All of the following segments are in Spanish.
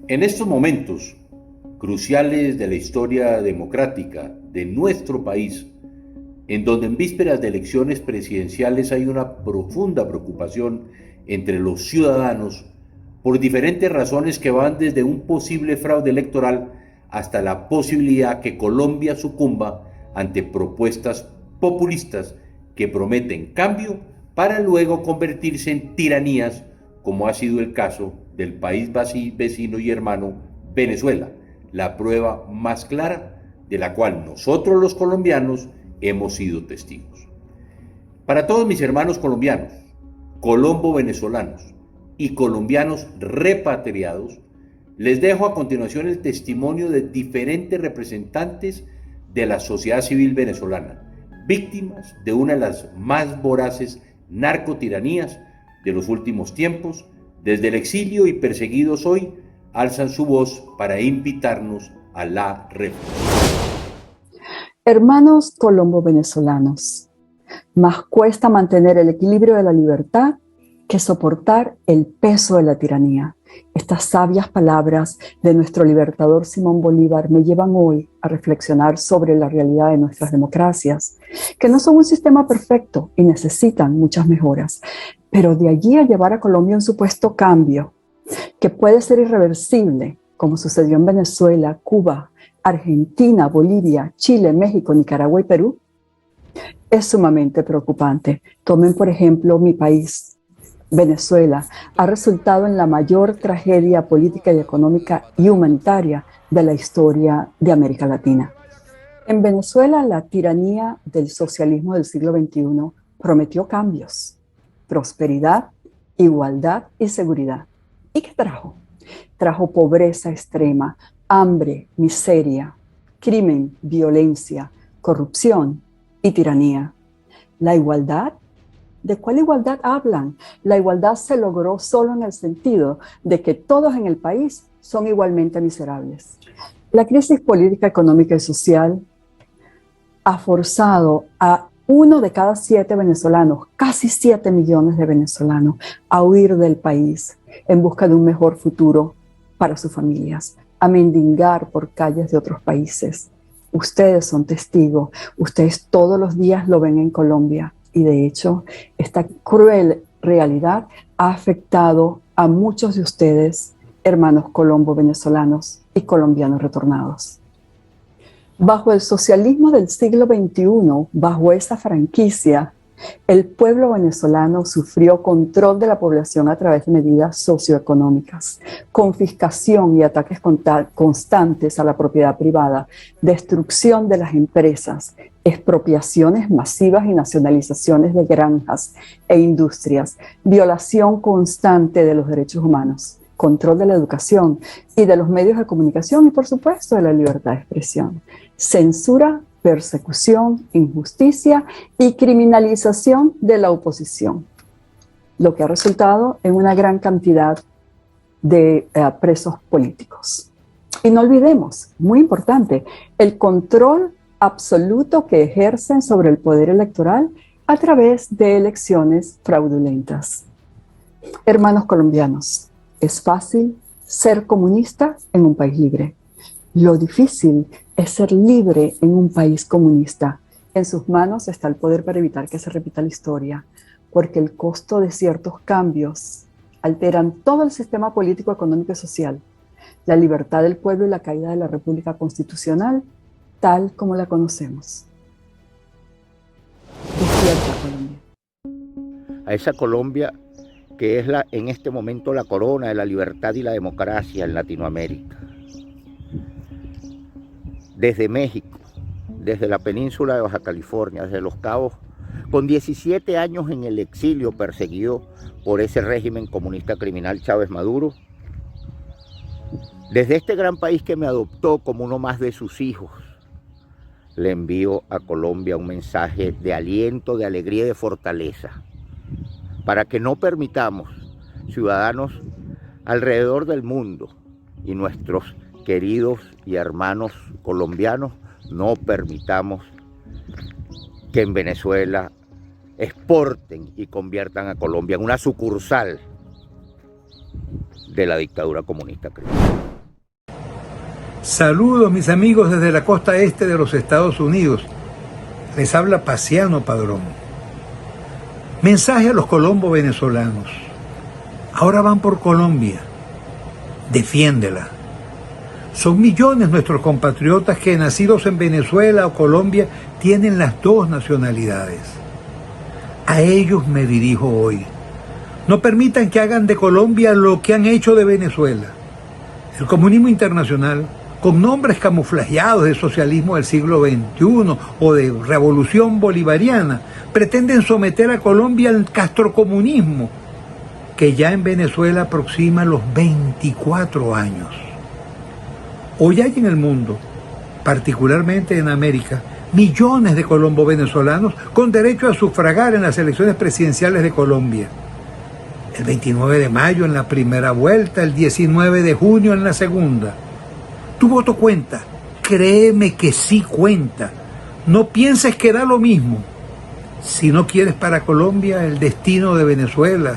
En estos momentos cruciales de la historia democrática de nuestro país, en donde en vísperas de elecciones presidenciales hay una profunda preocupación entre los ciudadanos por diferentes razones que van desde un posible fraude electoral hasta la posibilidad que Colombia sucumba ante propuestas populistas que prometen cambio para luego convertirse en tiranías, como ha sido el caso del país vecino y hermano Venezuela, la prueba más clara de la cual nosotros los colombianos hemos sido testigos. Para todos mis hermanos colombianos, colombo venezolanos y colombianos repatriados, les dejo a continuación el testimonio de diferentes representantes de la sociedad civil venezolana, víctimas de una de las más voraces narcotiranías de los últimos tiempos. Desde el exilio y perseguidos hoy, alzan su voz para invitarnos a la reflexión. Hermanos colombo-venezolanos, más cuesta mantener el equilibrio de la libertad que soportar el peso de la tiranía. Estas sabias palabras de nuestro libertador Simón Bolívar me llevan hoy a reflexionar sobre la realidad de nuestras democracias, que no son un sistema perfecto y necesitan muchas mejoras, pero de allí a llevar a Colombia un supuesto cambio que puede ser irreversible, como sucedió en Venezuela, Cuba, Argentina, Bolivia, Chile, México, Nicaragua y Perú, es sumamente preocupante. Tomen, por ejemplo, mi país. Venezuela ha resultado en la mayor tragedia política y económica y humanitaria de la historia de América Latina. En Venezuela, la tiranía del socialismo del siglo XXI prometió cambios, prosperidad, igualdad y seguridad. ¿Y qué trajo? Trajo pobreza extrema, hambre, miseria, crimen, violencia, corrupción y tiranía. La igualdad, ¿de cuál igualdad hablan? La igualdad se logró solo en el sentido de que todos en el país son igualmente miserables. La crisis política, económica y social ha forzado a 1 de cada 7 venezolanos, casi 7 millones de venezolanos, a huir del país en busca de un mejor futuro para sus familias, a mendigar por calles de otros países. Ustedes son testigos, ustedes todos los días lo ven en Colombia y de hecho esta cruel realidad ha afectado a muchos de ustedes, hermanos colombo-venezolanos y colombianos retornados. Bajo el socialismo del siglo XXI, bajo esa franquicia, el pueblo venezolano sufrió control de la población a través de medidas socioeconómicas, confiscación y ataques constantes a la propiedad privada, destrucción de las empresas, expropiaciones masivas y nacionalizaciones de granjas e industrias, violación constante de los derechos humanos, control de la educación y de los medios de comunicación y, por supuesto, de la libertad de expresión, censura, persecución, injusticia y criminalización de la oposición, lo que ha resultado en una gran cantidad de presos políticos. Y no olvidemos, muy importante, el control absoluto que ejercen sobre el poder electoral a través de elecciones fraudulentas. Hermanos colombianos, es fácil ser comunista en un país libre. Lo difícil es ser libre en un país comunista. En sus manos está el poder para evitar que se repita la historia, porque el costo de ciertos cambios alteran todo el sistema político, económico y social, la libertad del pueblo y la caída de la República Constitucional, tal como la conocemos. Despierta, Colombia. A esa Colombia que es en este momento la corona de la libertad y la democracia en Latinoamérica. Desde México, desde la península de Baja California, desde Los Cabos, con 17 años en el exilio perseguido por ese régimen comunista criminal Chávez Maduro, desde este gran país que me adoptó como uno más de sus hijos, le envío a Colombia un mensaje de aliento, de alegría y de fortaleza, para que no permitamos, ciudadanos alrededor del mundo y nuestros queridos y hermanos colombianos, no permitamos que en Venezuela exporten y conviertan a Colombia en una sucursal de la dictadura comunista criminal. Saludos mis amigos desde la costa este de los Estados Unidos. Les habla Paciano Padrón. Mensaje a los colombos venezolanos. Ahora van por Colombia. Defiéndela. Son millones nuestros compatriotas que nacidos en Venezuela o Colombia tienen las dos nacionalidades. A ellos me dirijo hoy. No permitan que hagan de Colombia lo que han hecho de Venezuela. El comunismo internacional, con nombres camuflajeados de socialismo del siglo XXI o de revolución bolivariana, pretenden someter a Colombia al castrocomunismo, que ya en Venezuela aproxima los 24 años. Hoy hay en el mundo, particularmente en América, millones de colombo venezolanos con derecho a sufragar en las elecciones presidenciales de Colombia. El 29 de mayo en la primera vuelta, el 19 de junio en la segunda. Tu voto cuenta, créeme que sí cuenta. No pienses que da lo mismo. Si no quieres para Colombia el destino de Venezuela,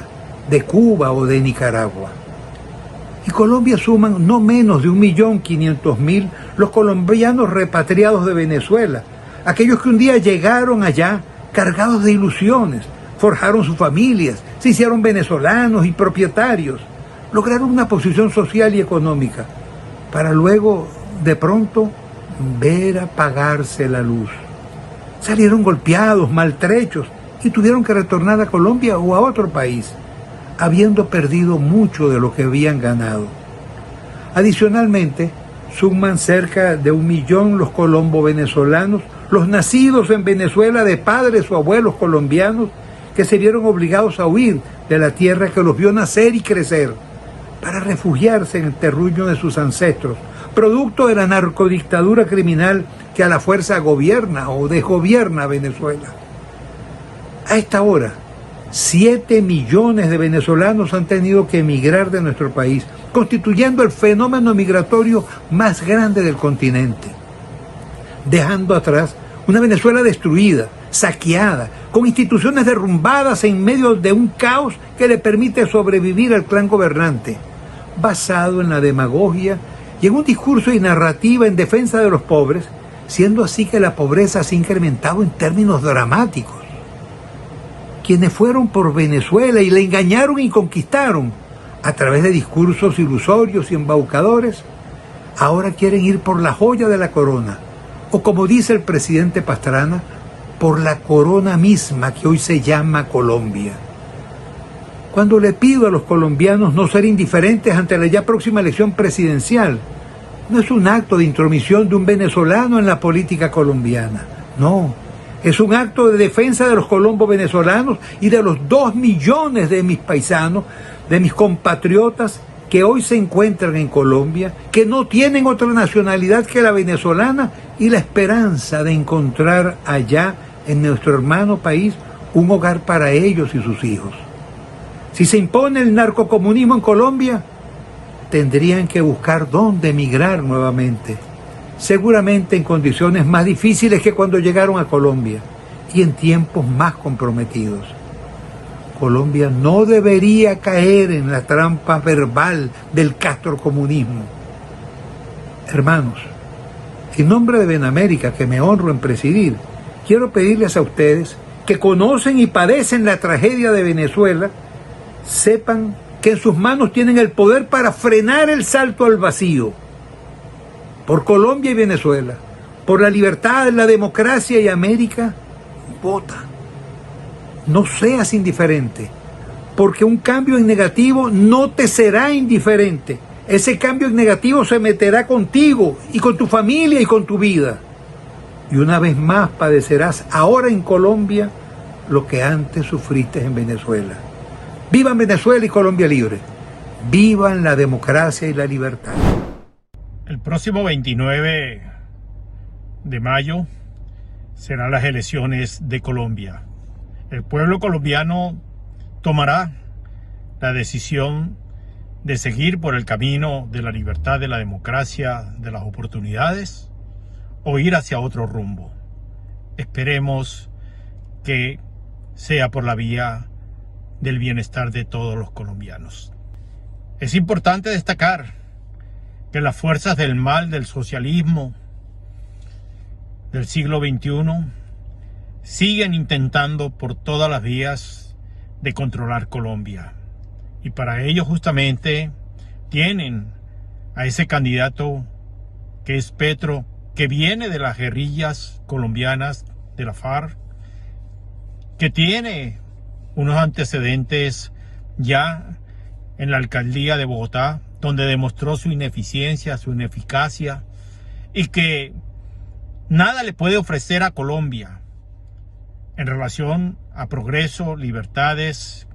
de Cuba o de Nicaragua. En Colombia suman no menos de 1.500.000 los colombianos repatriados de Venezuela, aquellos que un día llegaron allá cargados de ilusiones, forjaron sus familias, se hicieron venezolanos y propietarios, lograron una posición social y económica, para luego, de pronto, ver apagarse la luz. Salieron golpeados, maltrechos, y tuvieron que retornar a Colombia o a otro país, habiendo perdido mucho de lo que habían ganado. Adicionalmente, suman cerca de 1 millón los colombo venezolanos, los nacidos en Venezuela de padres o abuelos colombianos, que se vieron obligados a huir de la tierra que los vio nacer y crecer, para refugiarse en el terruño de sus ancestros, producto de la narcodictadura criminal que a la fuerza gobierna o desgobierna Venezuela. A esta hora, 7 millones de venezolanos han tenido que emigrar de nuestro país, constituyendo el fenómeno migratorio más grande del continente, dejando atrás una Venezuela destruida, saqueada, con instituciones derrumbadas en medio de un caos que le permite sobrevivir al clan gobernante, basado en la demagogia y en un discurso y narrativa en defensa de los pobres, siendo así que la pobreza se ha incrementado en términos dramáticos. Quienes fueron por Venezuela y la engañaron y conquistaron a través de discursos ilusorios y embaucadores, ahora quieren ir por la joya de la corona, o como dice el presidente Pastrana, por la corona misma que hoy se llama Colombia. Cuando le pido a los colombianos no ser indiferentes ante la ya próxima elección presidencial, no es un acto de intromisión de un venezolano en la política colombiana, no, es un acto de defensa de los colombos venezolanos y de los 2 millones de mis paisanos, de mis compatriotas que hoy se encuentran en Colombia, que no tienen otra nacionalidad que la venezolana y la esperanza de encontrar allá en nuestro hermano país un hogar para ellos y sus hijos. Si se impone el narcocomunismo en Colombia, tendrían que buscar dónde emigrar nuevamente, seguramente en condiciones más difíciles que cuando llegaron a Colombia y en tiempos más comprometidos. Colombia no debería caer en la trampa verbal del castrocomunismo. Hermanos, en nombre de Benamérica, que me honro en presidir, quiero pedirles a ustedes que conocen y padecen la tragedia de Venezuela, sepan que en sus manos tienen el poder para frenar el salto al vacío. Por Colombia y Venezuela, por la libertad, la democracia y América, vota. No seas indiferente, porque un cambio en negativo no te será indiferente. Ese cambio en negativo se meterá contigo y con tu familia y con tu vida. Y una vez más padecerás ahora en Colombia lo que antes sufriste en Venezuela. ¡Vivan Venezuela y Colombia libre! ¡Vivan la democracia y la libertad! El próximo 29 de mayo serán las elecciones de Colombia. El pueblo colombiano tomará la decisión de seguir por el camino de la libertad, de la democracia, de las oportunidades, o ir hacia otro rumbo. Esperemos que sea por la vía del bienestar de todos los colombianos. Es importante destacar que las fuerzas del mal del socialismo del siglo XXI siguen intentando por todas las vías de controlar Colombia. Y para ello justamente tienen a ese candidato que es Petro, que viene de las guerrillas colombianas de la FARC, que tiene unos antecedentes ya en la alcaldía de Bogotá, donde demostró su ineficiencia, su ineficacia, y que nada le puede ofrecer a Colombia en relación a progreso, libertades,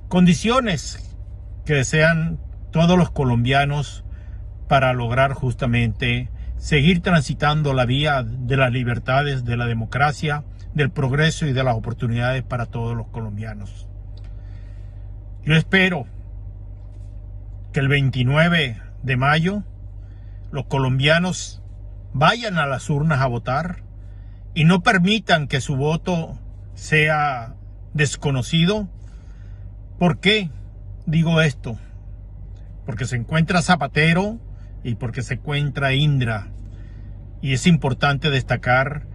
condiciones que desean todos los colombianos para lograr justamente seguir transitando la vía de las libertades, de la democracia, del progreso y de las oportunidades para todos los colombianos. Yo espero que el 29 de mayo los colombianos vayan a las urnas a votar y no permitan que su voto sea desconocido. ¿Por qué digo esto? Porque se encuentra Zapatero y porque se encuentra Indra. Y es importante destacar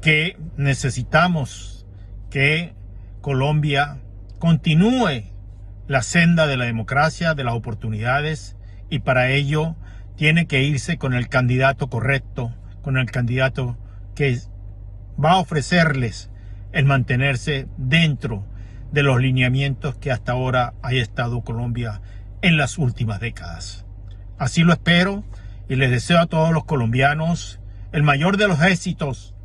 que necesitamos que Colombia continúe la senda de la democracia, de las oportunidades, y para ello tiene que irse con el candidato correcto, con el candidato que va a ofrecerles el mantenerse dentro de los lineamientos que hasta ahora ha estado Colombia en las últimas décadas. Así lo espero y les deseo a todos los colombianos el mayor de los éxitos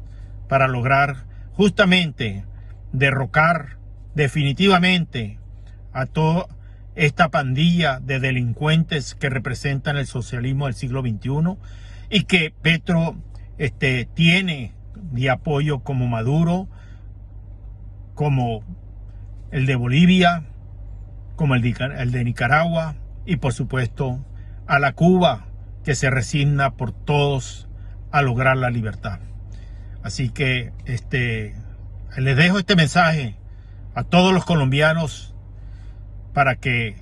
para lograr justamente derrocar definitivamente a toda esta pandilla de delincuentes que representan el socialismo del siglo XXI y que Petro tiene de apoyo, como Maduro, como el de Bolivia, como el de Nicaragua y por supuesto a la Cuba que se resigna por todos a lograr la libertad. Así que les dejo este mensaje a todos los colombianos para que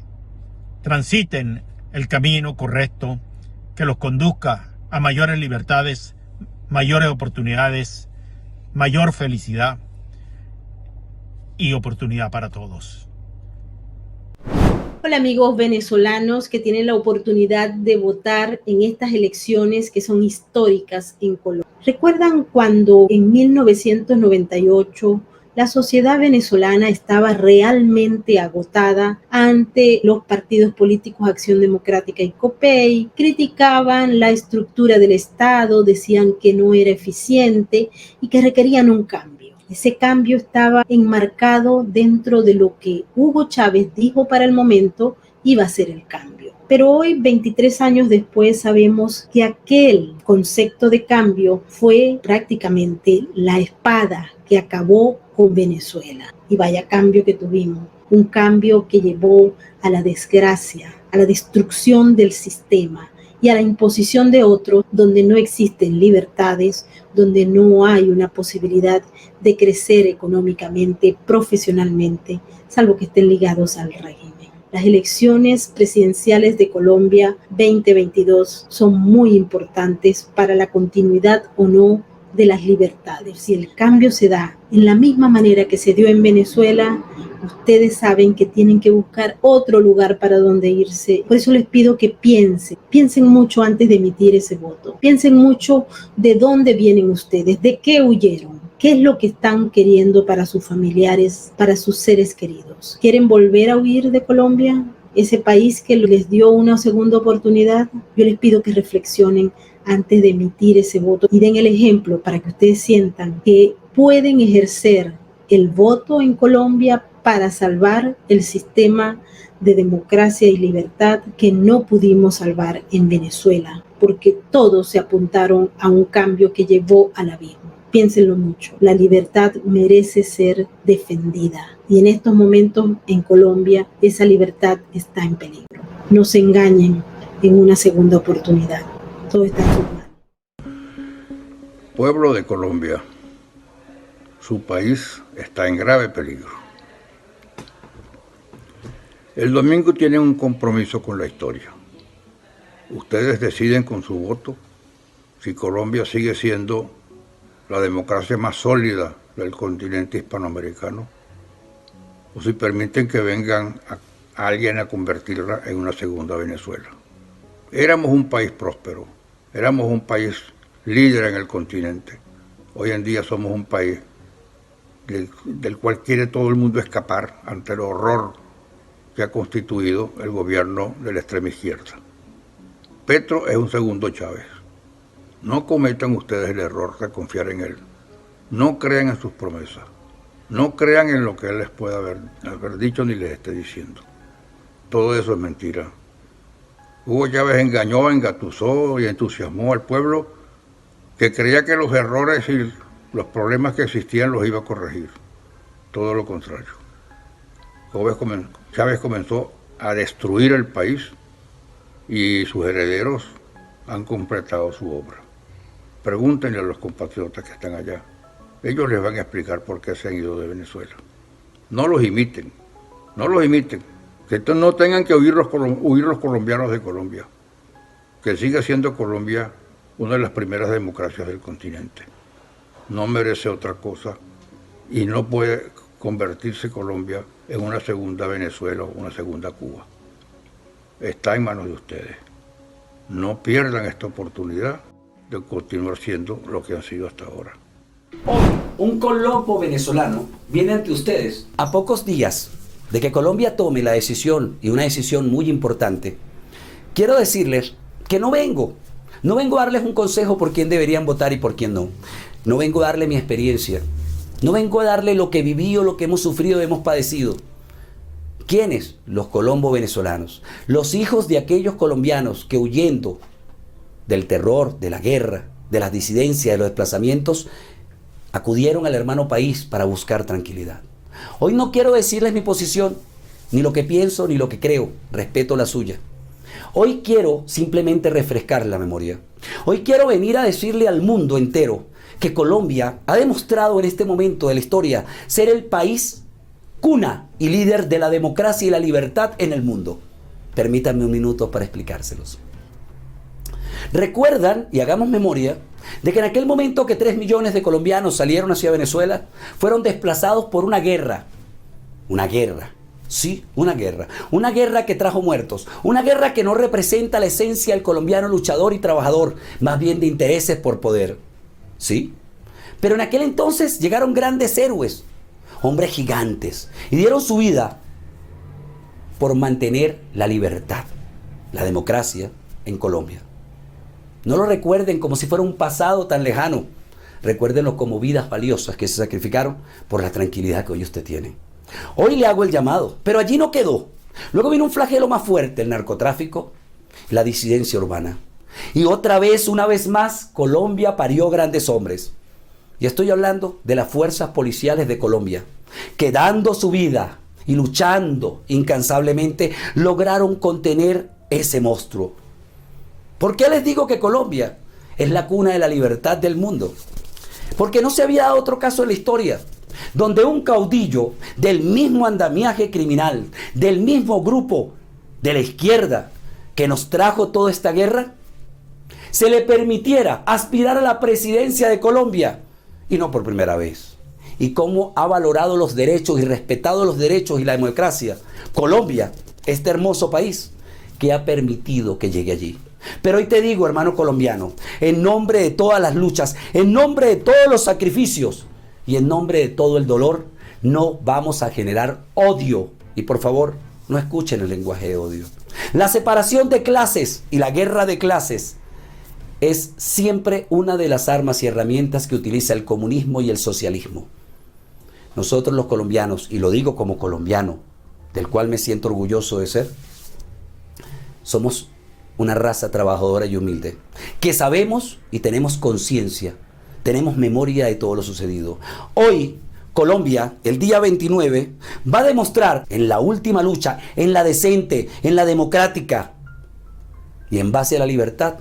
transiten el camino correcto que los conduzca a mayores libertades, mayores oportunidades, mayor felicidad y oportunidad para todos. Hola amigos venezolanos que tienen la oportunidad de votar en estas elecciones que son históricas en Colombia. ¿Recuerdan cuando en 1998 la sociedad venezolana estaba realmente agotada ante los partidos políticos Acción Democrática y COPEI? Criticaban la estructura del Estado, decían que no era eficiente y que requerían un cambio. Ese cambio estaba enmarcado dentro de lo que Hugo Chávez dijo para el momento iba a ser el cambio. Pero hoy, 23 años después, sabemos que aquel concepto de cambio fue prácticamente la espada que acabó con Venezuela. Y vaya cambio que tuvimos, un cambio que llevó a la desgracia, a la destrucción del sistema y a la imposición de otros donde no existen libertades, donde no hay una posibilidad de crecer económicamente, profesionalmente, salvo que estén ligados al régimen. Las elecciones presidenciales de Colombia 2022 son muy importantes para la continuidad o no de las libertades. Si el cambio se da en la misma manera que se dio en Venezuela, ustedes saben que tienen que buscar otro lugar para donde irse. Por eso les pido que piensen mucho antes de emitir ese voto. Piensen mucho de dónde vienen ustedes, de qué huyeron, qué es lo que están queriendo para sus familiares, para sus seres queridos. ¿Quieren volver a huir de Colombia? Ese país que les dio una segunda oportunidad. Yo les pido que reflexionen antes de emitir ese voto y den el ejemplo para que ustedes sientan que pueden ejercer el voto en Colombia para salvar el sistema de democracia y libertad que no pudimos salvar en Venezuela, porque todos se apuntaron a un cambio que llevó al abismo. Piénsenlo mucho, la libertad merece ser defendida y en estos momentos en Colombia esa libertad está en peligro. No se engañen en una segunda oportunidad. Todo está en sus manos. Pueblo de Colombia, su país está en grave peligro. El domingo tienen un compromiso con la historia. Ustedes deciden con su voto si Colombia sigue siendo la democracia más sólida del continente hispanoamericano o si permiten que vengan a alguien a convertirla en una segunda Venezuela. Éramos un país próspero, éramos un país líder en el continente. Hoy en día somos un país del cual quiere todo el mundo escapar ante el horror que ha constituido el gobierno de la extrema izquierda. Petro es un segundo Chávez. No cometan ustedes el error de confiar en él. No crean en sus promesas. No crean en lo que él les pueda haber dicho ni les esté diciendo. Todo eso es mentira. Hugo Chávez engañó, engatusó y entusiasmó al pueblo que creía que los errores y los problemas que existían los iba a corregir. Todo lo contrario. Chávez comenzó a destruir el país y sus herederos han completado su obra. Pregúntenle a los compatriotas que están allá. Ellos les van a explicar por qué se han ido de Venezuela. No los imiten, no los imiten. Que no tengan que huir los colombianos de Colombia. Que siga siendo Colombia una de las primeras democracias del continente. No merece otra cosa y no puede convertirse Colombia en una segunda Venezuela o una segunda Cuba. Está en manos de ustedes. No pierdan esta oportunidad de continuar siendo lo que han sido hasta ahora. Hoy, un colombo venezolano viene ante ustedes a pocos días de que Colombia tome la decisión, y una decisión muy importante. Quiero decirles que no vengo a darles un consejo por quién deberían votar y por quién no. No vengo a darle mi experiencia. No vengo a darle lo que viví o lo que hemos sufrido, hemos padecido. ¿Quiénes? Los colombos venezolanos. Los hijos de aquellos colombianos que, huyendo del terror, de la guerra, de las disidencias, de los desplazamientos, acudieron al hermano país para buscar tranquilidad. Hoy no quiero decirles mi posición, ni lo que pienso, ni lo que creo. Respeto la suya. Hoy quiero simplemente refrescar la memoria. Hoy quiero venir a decirle al mundo entero que Colombia ha demostrado en este momento de la historia ser el país cuna y líder de la democracia y la libertad en el mundo. Permítanme un minuto para explicárselos. Recuerdan, y hagamos memoria, de que en aquel momento que 3 millones de colombianos salieron hacia Venezuela, fueron desplazados por una guerra. Una guerra. Sí, una guerra que trajo muertos, una guerra que no representa la esencia del colombiano luchador y trabajador, más bien de intereses por poder. ¿Sí? Pero en aquel entonces llegaron grandes héroes, hombres gigantes, y dieron su vida por mantener la libertad, la democracia en Colombia. No lo recuerden como si fuera un pasado tan lejano, recuérdenlo como vidas valiosas que se sacrificaron por la tranquilidad que hoy usted tiene. Hoy le hago el llamado, pero allí no quedó. Luego vino un flagelo más fuerte, el narcotráfico, la disidencia urbana. Y otra vez, una vez más, Colombia parió grandes hombres. Y estoy hablando de las fuerzas policiales de Colombia, que dando su vida y luchando incansablemente, lograron contener ese monstruo. ¿Por qué les digo que Colombia es la cuna de la libertad del mundo? Porque no se había dado otro caso en la historia donde un caudillo del mismo andamiaje criminal, del mismo grupo de la izquierda que nos trajo toda esta guerra, se le permitiera aspirar a la presidencia de Colombia, y no por primera vez. Y cómo ha valorado los derechos y respetado los derechos y la democracia Colombia, este hermoso país que ha permitido que llegue allí. Pero hoy te digo, hermano colombiano, en nombre de todas las luchas, en nombre de todos los sacrificios y en nombre de todo el dolor, no vamos a generar odio. Y por favor, no escuchen el lenguaje de odio. La separación de clases y la guerra de clases es siempre una de las armas y herramientas que utiliza el comunismo y el socialismo. Nosotros los colombianos, y lo digo como colombiano, del cual me siento orgulloso de ser, somos una raza trabajadora y humilde, que sabemos y tenemos conciencia, tenemos memoria de todo lo sucedido. Hoy, Colombia, el día 29, va a demostrar en la última lucha, en la decente, en la democrática y en base a la libertad,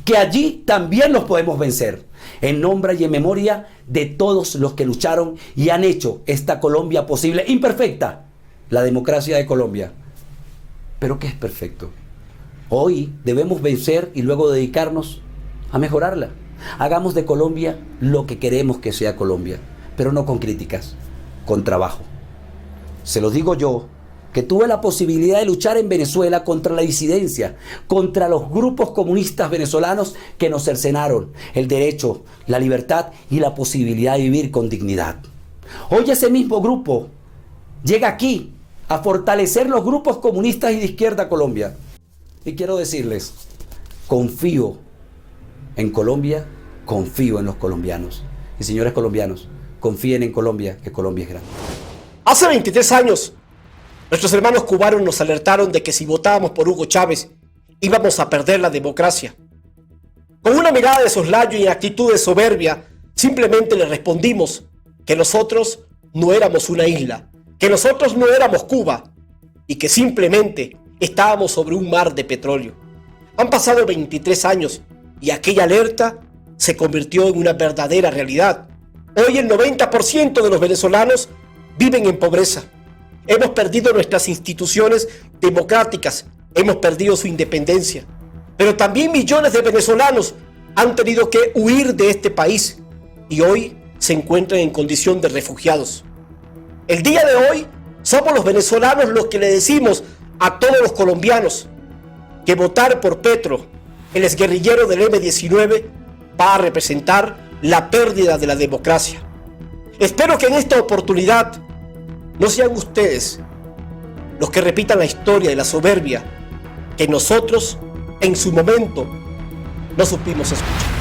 que allí también los podemos vencer, en nombre y en memoria de todos los que lucharon y han hecho esta Colombia posible, imperfecta, la democracia de Colombia, pero ¿qué es perfecto? Hoy debemos vencer y luego dedicarnos a mejorarla. Hagamos de Colombia lo que queremos que sea Colombia, pero no con críticas, con trabajo. Se lo digo yo, que tuve la posibilidad de luchar en Venezuela contra la disidencia, contra los grupos comunistas venezolanos que nos cercenaron el derecho, la libertad y la posibilidad de vivir con dignidad. Hoy ese mismo grupo llega aquí a fortalecer los grupos comunistas y de izquierda Colombia. Y quiero decirles, confío en Colombia, confío en los colombianos. Y señores colombianos, confíen en Colombia, que Colombia es grande. Hace 23 años, nuestros hermanos cubanos nos alertaron de que si votábamos por Hugo Chávez, íbamos a perder la democracia. Con una mirada de soslayo y en actitud de soberbia, simplemente le respondimos que nosotros no éramos una isla, que nosotros no éramos Cuba y que simplemente estábamos sobre un mar de petróleo. Han pasado 23 años y aquella alerta se convirtió en una verdadera realidad. Hoy el 90% de los venezolanos viven en pobreza. Hemos perdido nuestras instituciones democráticas, hemos perdido su independencia. Pero también millones de venezolanos han tenido que huir de este país y hoy se encuentran en condición de refugiados. El día de hoy somos los venezolanos los que le decimos a todos los colombianos que votar por Petro, el exguerrillero del M-19, va a representar la pérdida de la democracia. Espero que en esta oportunidad no sean ustedes los que repitan la historia de la soberbia que nosotros en su momento no supimos escuchar.